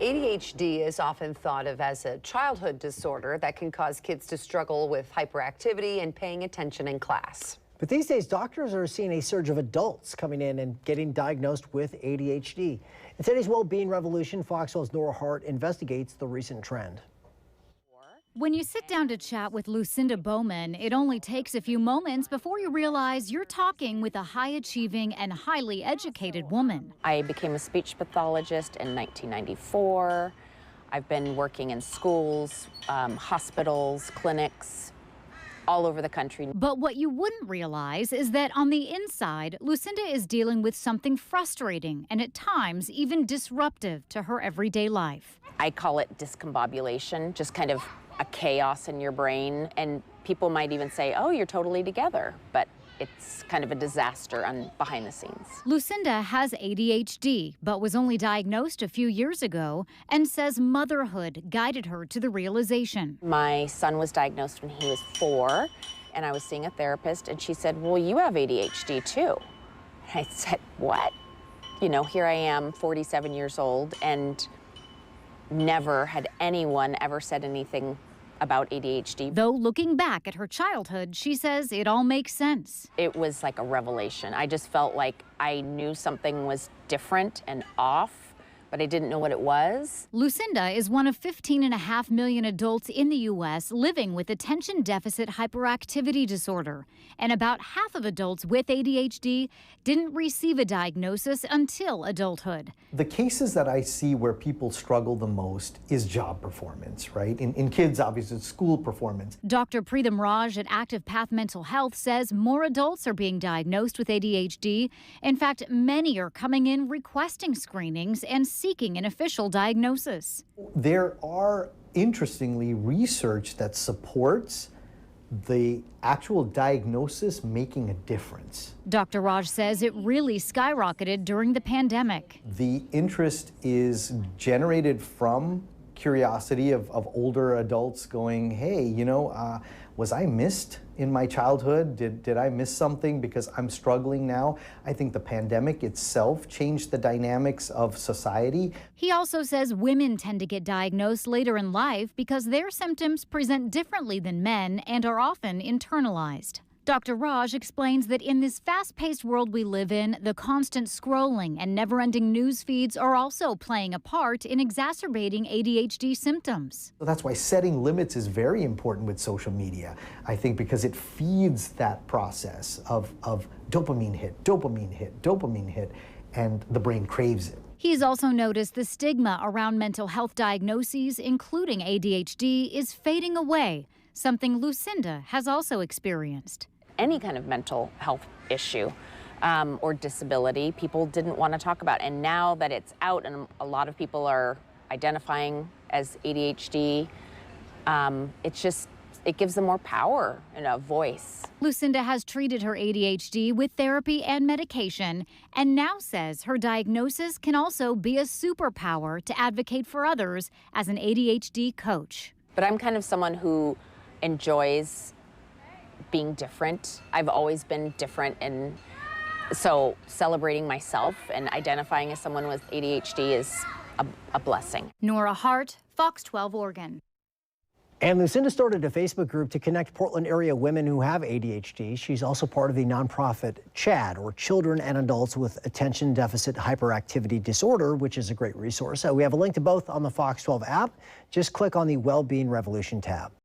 ADHD is often thought of as a childhood disorder that can cause kids to struggle with hyperactivity and paying attention in class. But these days, doctors are seeing a surge of adults coming in and getting diagnosed with ADHD. In today's Well-Being Revolution, Fox 12's Nora Hart investigates the recent trend. When you sit down to chat with Lucinda Bowman, it only takes a few moments before you realize you're talking with a high-achieving and highly educated woman. I became a speech pathologist in 1994. I've been working in schools, hospitals, clinics, all over the country. But what you wouldn't realize is that on the inside, Lucinda is dealing with something frustrating and at times even disruptive to her everyday life. I call it discombobulation, just kind of a chaos in your brain, and people might even say, oh, you're totally together, but it's kind of a disaster behind the scenes. Lucinda has ADHD, but was only diagnosed a few years ago and says motherhood guided her to the realization. My son was diagnosed when he was 4, and I was seeing a therapist, and she said, well, you have ADHD too. And I said, what? You know, here I am, 47 years old, and never had anyone ever said anything about ADHD. Though looking back at her childhood, she says it all makes sense. It was like a revelation. I just felt like I knew something was different and off, but I didn't know what it was. Lucinda is one of 15.5 million adults in the U.S. living with attention deficit hyperactivity disorder. And about half of adults with ADHD didn't receive a diagnosis until adulthood. The cases that I see where people struggle the most is job performance, right? In kids, obviously, it's school performance. Dr. Preetham Raj at Active Path Mental Health says more adults are being diagnosed with ADHD. In fact, many are coming in requesting screenings and seeking an official diagnosis. There are, interestingly, research that supports the actual diagnosis making a difference. Dr. Raj says it really skyrocketed during the pandemic. The interest is generated from curiosity of older adults going, hey, you know, was I missed in my childhood? Did I miss something because I'm struggling now? I think the pandemic itself changed the dynamics of society. He also says women tend to get diagnosed later in life because their symptoms present differently than men and are often internalized. Dr. Raj explains that in this fast-paced world we live in, the constant scrolling and never-ending news feeds are also playing a part in exacerbating ADHD symptoms. So that's why setting limits is very important with social media, I think, because it feeds that process of dopamine hit, dopamine hit, dopamine hit, and the brain craves it. He's also noticed the stigma around mental health diagnoses, including ADHD, is fading away, something Lucinda has also experienced. Any kind of mental health issue or disability, people didn't want to talk about. And now that it's out and a lot of people are identifying as ADHD, it gives them more power and a voice. Lucinda has treated her ADHD with therapy and medication, and now says her diagnosis can also be a superpower to advocate for others as an ADHD coach. But I'm kind of someone who enjoys being different. I've always been different, and so celebrating myself and identifying as someone with ADHD is a blessing. Nora Hart, Fox 12 Oregon. And Lucinda started a Facebook group to connect Portland area women who have ADHD. She's also part of the nonprofit CHAD, or Children and Adults with Attention Deficit Hyperactivity Disorder, which is a great resource. We have a link to both on the Fox 12 app. Just click on the Well-Being Revolution tab.